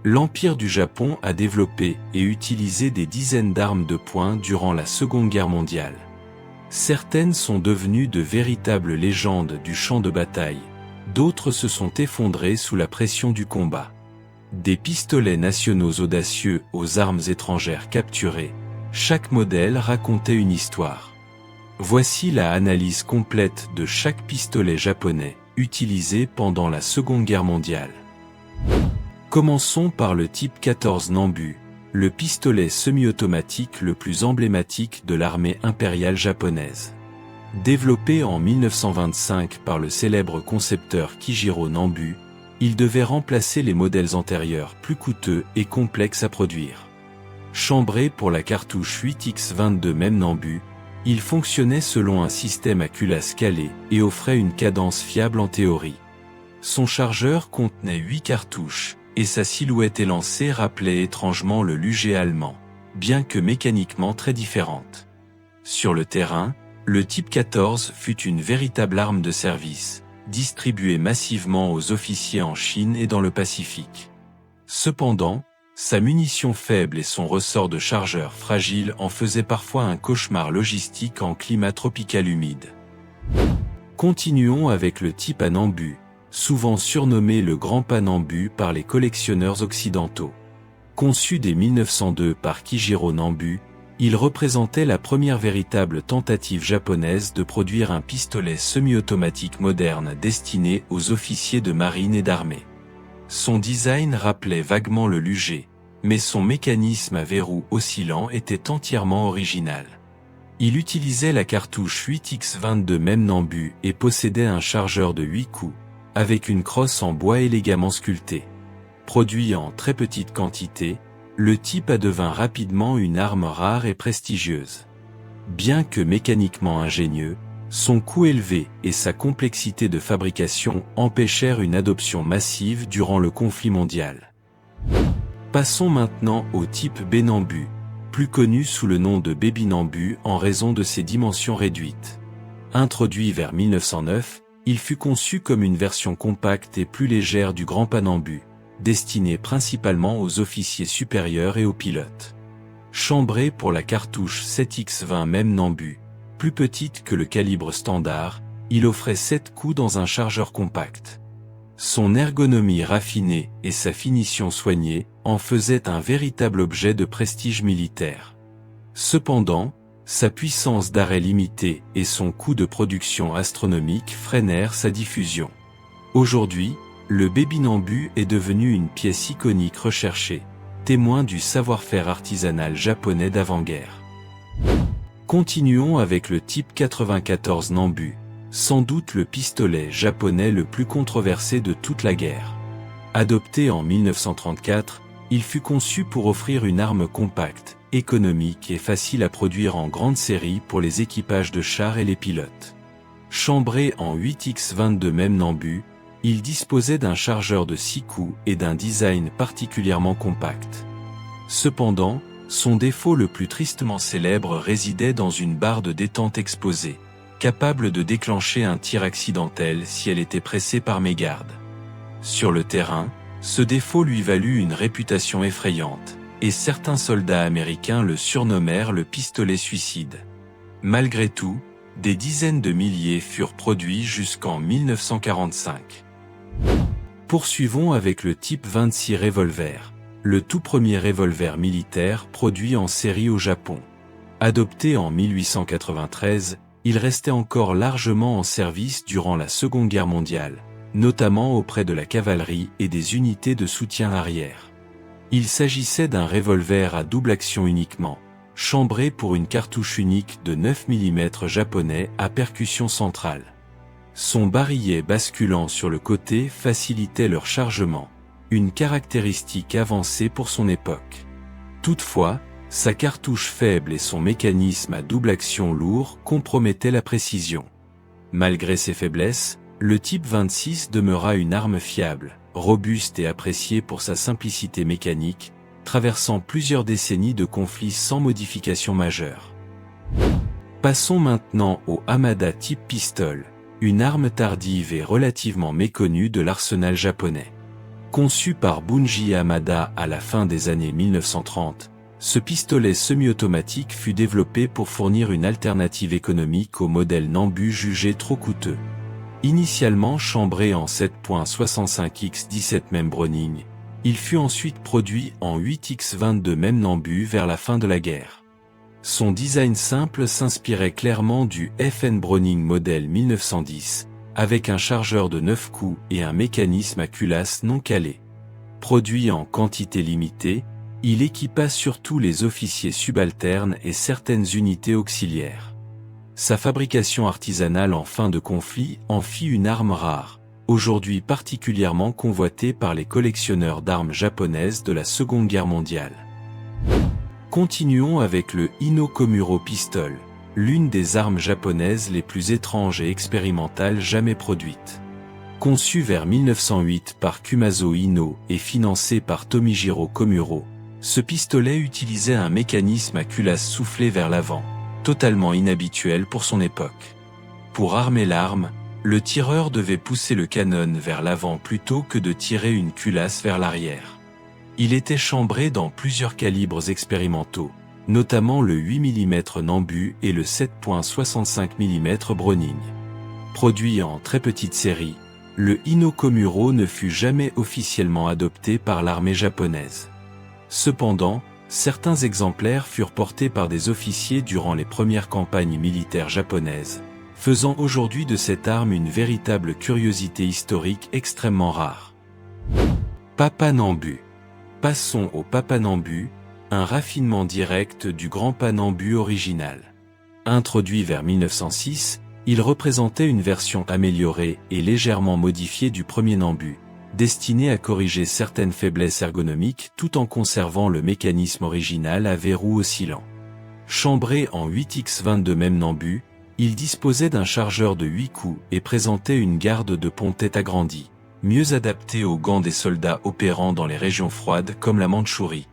L'Empire du Japon a développé et utilisé des dizaines d'armes de poing durant la Seconde Guerre mondiale. Certaines sont devenues de véritables légendes du champ de bataille, d'autres se sont effondrées sous la pression du combat. Des pistolets nationaux audacieux aux armes étrangères capturées, chaque modèle racontait une histoire. Voici la analyse complète de chaque pistolet japonais utilisé pendant la Seconde Guerre mondiale. Commençons par le type 14 Nambu, le pistolet semi-automatique le plus emblématique de l'armée impériale japonaise. Développé en 1925 par le célèbre concepteur Kijiro Nambu, il devait remplacer les modèles antérieurs plus coûteux et complexes à produire. Chambré pour la cartouche 8x22 même Nambu, il fonctionnait selon un système à culasse calée et offrait une cadence fiable en théorie. Son chargeur contenait 8 cartouches, et sa silhouette élancée rappelait étrangement le Luger allemand, bien que mécaniquement très différente. Sur le terrain, le Type 14 fut une véritable arme de service, distribuée massivement aux officiers en Chine et dans le Pacifique. Cependant, sa munition faible et son ressort de chargeur fragile en faisaient parfois un cauchemar logistique en climat tropical humide. Continuons avec le type à Nambu, souvent surnommé le Grand Pas Nambu par les collectionneurs occidentaux. Conçu dès 1902 par Kijiro Nambu, il représentait la première véritable tentative japonaise de produire un pistolet semi-automatique moderne destiné aux officiers de marine et d'armée. Son design rappelait vaguement le Luger, mais son mécanisme à verrou oscillant était entièrement original. Il utilisait la cartouche 8x22 même Nambu et possédait un chargeur de 8 coups, avec une crosse en bois élégamment sculptée. Produit en très petite quantité, le type A devint rapidement une arme rare et prestigieuse. Bien que mécaniquement ingénieux, son coût élevé et sa complexité de fabrication empêchèrent une adoption massive durant le conflit mondial. Passons maintenant au type B Nambu, plus connu sous le nom de Baby Nambu en raison de ses dimensions réduites. Introduit vers 1909, il fut conçu comme une version compacte et plus légère du Grand Pas Nambu, destiné principalement aux officiers supérieurs et aux pilotes. Chambré pour la cartouche 7x20 même Nambu, plus petite que le calibre standard, il offrait 7 coups dans un chargeur compact. Son ergonomie raffinée et sa finition soignée en faisaient un véritable objet de prestige militaire. Cependant, sa puissance d'arrêt limitée et son coût de production astronomique freinèrent sa diffusion. Aujourd'hui, le Baby Nambu est devenu une pièce iconique recherchée, témoin du savoir-faire artisanal japonais d'avant-guerre. Continuons avec le type 94 Nambu, sans doute le pistolet japonais le plus controversé de toute la guerre. Adopté en 1934, il fut conçu pour offrir une arme compacte, économique et facile à produire en grande série pour les équipages de chars et les pilotes. Chambré en 8x22 même Nambu, il disposait d'un chargeur de 6 coups et d'un design particulièrement compact. Cependant, son défaut le plus tristement célèbre résidait dans une barre de détente exposée, capable de déclencher un tir accidentel si elle était pressée par mégarde. Sur le terrain, ce défaut lui valut une réputation effrayante, et certains soldats américains le surnommèrent le pistolet suicide. Malgré tout, des dizaines de milliers furent produits jusqu'en 1945. Poursuivons avec le type 26 revolver, le tout premier revolver militaire produit en série au Japon. Adopté en 1893, il restait encore largement en service durant la Seconde Guerre mondiale, notamment auprès de la cavalerie et des unités de soutien arrière. Il s'agissait d'un revolver à double action uniquement, chambré pour une cartouche unique de 9 mm japonais à percussion centrale. Son barillet basculant sur le côté facilitait leur chargement, une caractéristique avancée pour son époque. Toutefois, sa cartouche faible et son mécanisme à double action lourd compromettaient la précision. Malgré ses faiblesses, le type 26 demeura une arme fiable, robuste et appréciée pour sa simplicité mécanique, traversant plusieurs décennies de conflits sans modification majeure. Passons maintenant au Hamada type pistol, une arme tardive et relativement méconnue de l'arsenal japonais. Conçu par Bunji Hamada à la fin des années 1930, ce pistolet semi-automatique fut développé pour fournir une alternative économique au modèle Nambu jugé trop coûteux. Initialement chambré en 7.65x17 même Browning, il fut ensuite produit en 8x22 même Nambu vers la fin de la guerre. Son design simple s'inspirait clairement du FN Browning modèle 1910, avec un chargeur de 9 coups et un mécanisme à culasse non calé. Produit en quantité limitée, il équipa surtout les officiers subalternes et certaines unités auxiliaires. Sa fabrication artisanale en fin de conflit en fit une arme rare, aujourd'hui particulièrement convoitée par les collectionneurs d'armes japonaises de la Seconde Guerre mondiale. Continuons avec le Ino Komuro Pistol, l'une des armes japonaises les plus étranges et expérimentales jamais produites. Conçu vers 1908 par Kumazo Ino et financé par Tomijiro Komuro, ce pistolet utilisait un mécanisme à culasse soufflée vers l'avant, totalement inhabituel pour son époque. Pour armer l'arme, le tireur devait pousser le canon vers l'avant plutôt que de tirer une culasse vers l'arrière. Il était chambré dans plusieurs calibres expérimentaux, notamment le 8 mm Nambu et le 7.65 mm Browning. Produit en très petite série, le Ino Komuro ne fut jamais officiellement adopté par l'armée japonaise. Cependant, certains exemplaires furent portés par des officiers durant les premières campagnes militaires japonaises, faisant aujourd'hui de cette arme une véritable curiosité historique extrêmement rare. Papa Nambu. Passons au Papa Nambu, un raffinement direct du grand Nambu original. Introduit vers 1906, il représentait une version améliorée et légèrement modifiée du premier Nambu, destiné à corriger certaines faiblesses ergonomiques tout en conservant le mécanisme original à verrou oscillant. Chambré en 8x22 même Nambu, il disposait d'un chargeur de 8 coups et présentait une garde de pont-tête agrandie, mieux adaptée aux gants des soldats opérant dans les régions froides comme la Mandchourie.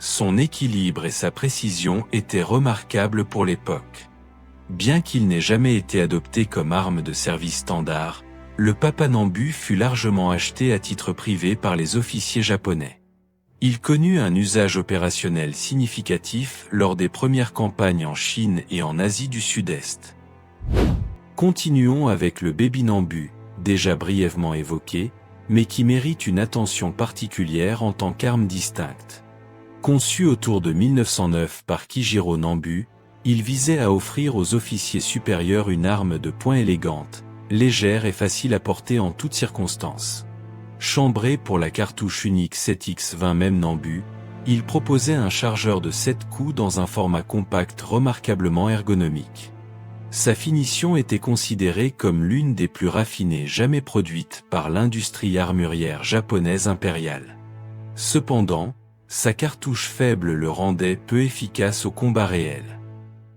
Son équilibre et sa précision étaient remarquables pour l'époque. Bien qu'il n'ait jamais été adopté comme arme de service standard, le Papa Nambu fut largement acheté à titre privé par les officiers japonais. Il connut un usage opérationnel significatif lors des premières campagnes en Chine et en Asie du Sud-Est. Continuons avec le Baby Nambu, déjà brièvement évoqué, mais qui mérite une attention particulière en tant qu'arme distincte. Conçu autour de 1909 par Kijiro Nambu, il visait à offrir aux officiers supérieurs une arme de poing élégante, légère et facile à porter en toutes circonstances. Chambré pour la cartouche unique 7x20 même Nambu, il proposait un chargeur de 7 coups dans un format compact remarquablement ergonomique. Sa finition était considérée comme l'une des plus raffinées jamais produites par l'industrie armurière japonaise impériale. Cependant, sa cartouche faible le rendait peu efficace au combat réel.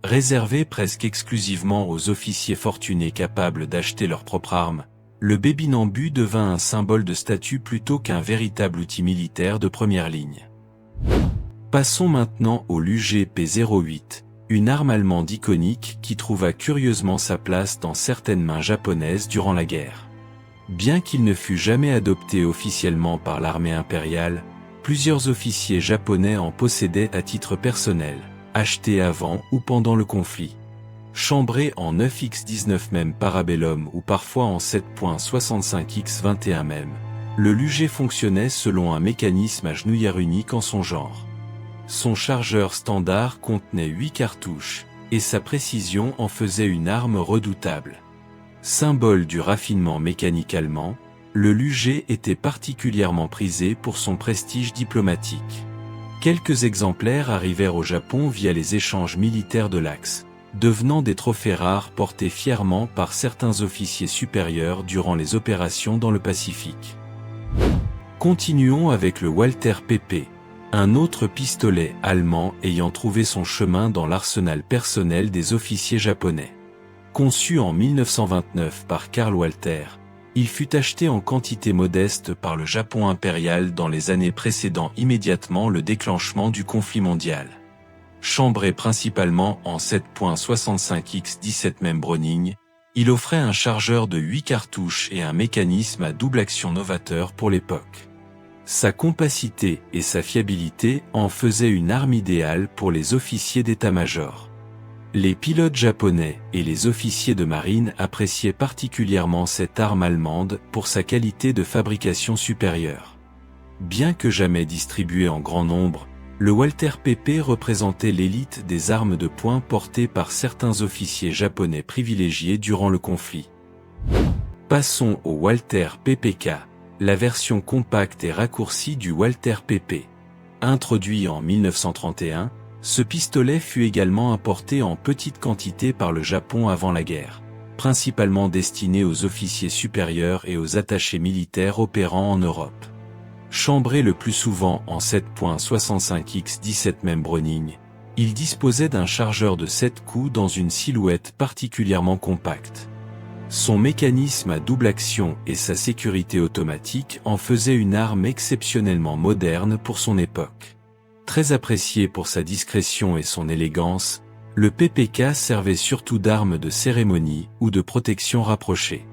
Réservé presque exclusivement aux officiers fortunés capables d'acheter leur propre arme, le Baby Nambu devint un symbole de statut plutôt qu'un véritable outil militaire de première ligne. Passons maintenant au l'UGP-08, une arme allemande iconique qui trouva curieusement sa place dans certaines mains japonaises durant la guerre. Bien qu'il ne fût jamais adopté officiellement par l'armée impériale, plusieurs officiers japonais en possédaient à titre personnel, achetés avant ou pendant le conflit. Chambré en 9x19 même Parabellum ou parfois en 7.65x21 même, le LUG fonctionnait selon un mécanisme à genouillère unique en son genre. Son chargeur standard contenait 8 cartouches, et sa précision en faisait une arme redoutable. Symbole du raffinement mécanique allemand, le LUG était particulièrement prisé pour son prestige diplomatique. Quelques exemplaires arrivèrent au Japon via les échanges militaires de l'Axe, devenant des trophées rares portés fièrement par certains officiers supérieurs durant les opérations dans le Pacifique. Continuons avec le Walther PP, un autre pistolet allemand ayant trouvé son chemin dans l'arsenal personnel des officiers japonais. Conçu en 1929 par Karl Walther, il fut acheté en quantité modeste par le Japon impérial dans les années précédant immédiatement le déclenchement du conflit mondial. Chambré principalement en 7.65x17 même Browning, il offrait un chargeur de 8 cartouches et un mécanisme à double action novateur pour l'époque. Sa compacité et sa fiabilité en faisaient une arme idéale pour les officiers d'état-major. Les pilotes japonais et les officiers de marine appréciaient particulièrement cette arme allemande pour sa qualité de fabrication supérieure. Bien que jamais distribué en grand nombre, le Walter PP représentait l'élite des armes de poing portées par certains officiers japonais privilégiés durant le conflit. Passons au Walter PPK, la version compacte et raccourcie du Walter PP. Introduit en 1931, ce pistolet fut également importé en petite quantité par le Japon avant la guerre, principalement destiné aux officiers supérieurs et aux attachés militaires opérant en Europe. Chambré le plus souvent en 7.65x17 même Browning, il disposait d'un chargeur de 7 coups dans une silhouette particulièrement compacte. Son mécanisme à double action et sa sécurité automatique en faisaient une arme exceptionnellement moderne pour son époque. Très apprécié pour sa discrétion et son élégance, le PPK servait surtout d'arme de cérémonie ou de protection rapprochée.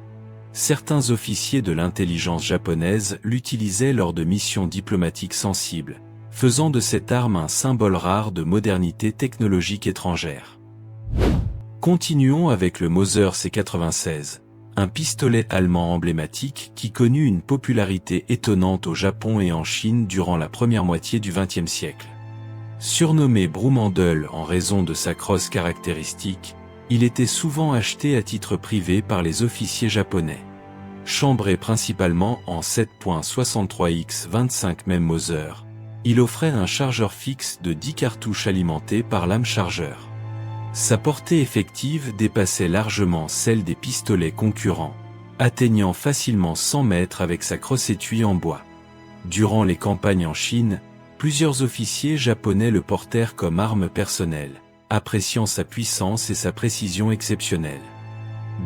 Certains officiers de l'intelligence japonaise l'utilisaient lors de missions diplomatiques sensibles, faisant de cette arme un symbole rare de modernité technologique étrangère. Continuons avec le Mauser C96, un pistolet allemand emblématique qui connut une popularité étonnante au Japon et en Chine durant la première moitié du XXe siècle. Surnommé Broomhandle en raison de sa crosse caractéristique, il était souvent acheté à titre privé par les officiers japonais. Chambré principalement en 7.63x25 même Mauser, il offrait un chargeur fixe de 10 cartouches alimentés par lame chargeur. Sa portée effective dépassait largement celle des pistolets concurrents, atteignant facilement 100 mètres avec sa crosse-étui en bois. Durant les campagnes en Chine, plusieurs officiers japonais le portèrent comme arme personnelle, appréciant sa puissance et sa précision exceptionnelles.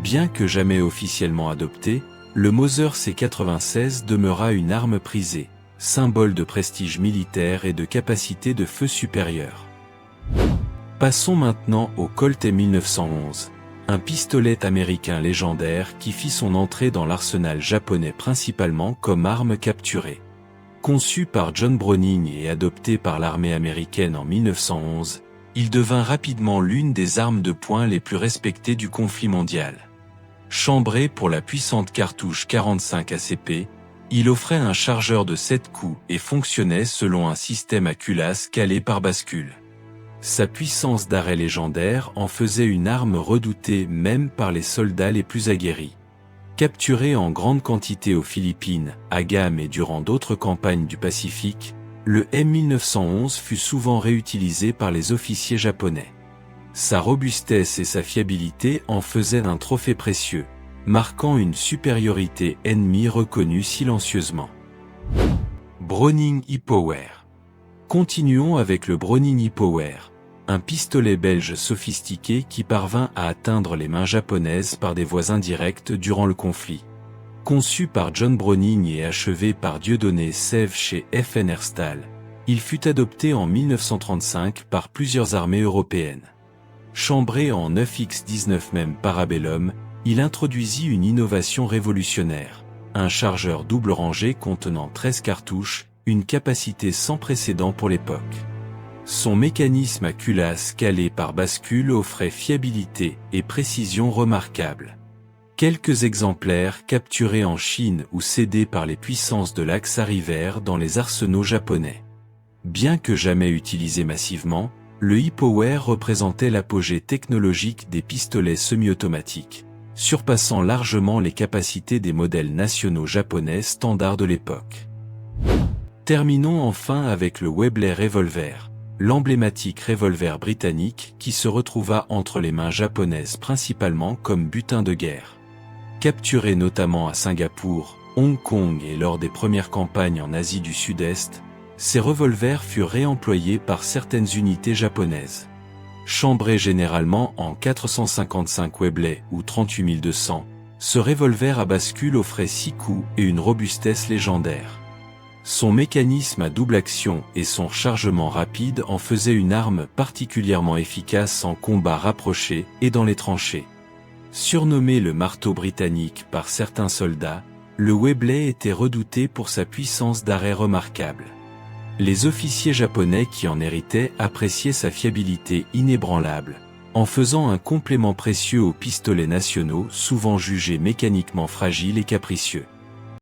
Bien que jamais officiellement adopté, le Mauser C96 demeura une arme prisée, symbole de prestige militaire et de capacité de feu supérieure. Passons maintenant au Colt M1911, un pistolet américain légendaire qui fit son entrée dans l'arsenal japonais principalement comme arme capturée. Conçu par John Browning et adopté par l'armée américaine en 1911, il devint rapidement l'une des armes de poing les plus respectées du conflit mondial. Chambré pour la puissante cartouche 45 ACP, il offrait un chargeur de 7 coups et fonctionnait selon un système à culasse calé par bascule. Sa puissance d'arrêt légendaire en faisait une arme redoutée même par les soldats les plus aguerris. Capturé en grande quantité aux Philippines, à Guam et durant d'autres campagnes du Pacifique, le M1911 fut souvent réutilisé par les officiers japonais. Sa robustesse et sa fiabilité en faisaient un trophée précieux, marquant une supériorité ennemie reconnue silencieusement. Browning E-Power. Continuons avec le Browning E-Power, un pistolet belge sophistiqué qui parvint à atteindre les mains japonaises par des voies indirectes durant le conflit. Conçu par John Browning et achevé par Dieudonné Sève chez FNR Stahl, il fut adopté en 1935 par plusieurs armées européennes. Chambré en 9x19 même Parabellum, il introduisit une innovation révolutionnaire, un chargeur double rangée contenant 13 cartouches, une capacité sans précédent pour l'époque. Son mécanisme à culasse calé par bascule offrait fiabilité et précision remarquables. Quelques exemplaires capturés en Chine ou cédés par les puissances de l'Axe arrivèrent dans les arsenaux japonais. Bien que jamais utilisé massivement, le E-Power représentait l'apogée technologique des pistolets semi-automatiques, surpassant largement les capacités des modèles nationaux japonais standards de l'époque. Terminons enfin avec le Webley Revolver, l'emblématique revolver britannique qui se retrouva entre les mains japonaises principalement comme butin de guerre. Capturé notamment à Singapour, Hong Kong et lors des premières campagnes en Asie du Sud-Est, ces revolvers furent réemployés par certaines unités japonaises. Chambré généralement en 455 Webley ou 38200, ce revolver à bascule offrait 6 coups et une robustesse légendaire. Son mécanisme à double action et son chargement rapide en faisaient une arme particulièrement efficace en combat rapproché et dans les tranchées. Surnommé le marteau britannique par certains soldats, Le Webley était redouté pour sa puissance d'arrêt remarquable. Les officiers japonais qui en héritaient appréciaient sa fiabilité inébranlable, en faisant un complément précieux aux pistolets nationaux souvent jugés mécaniquement fragiles et capricieux.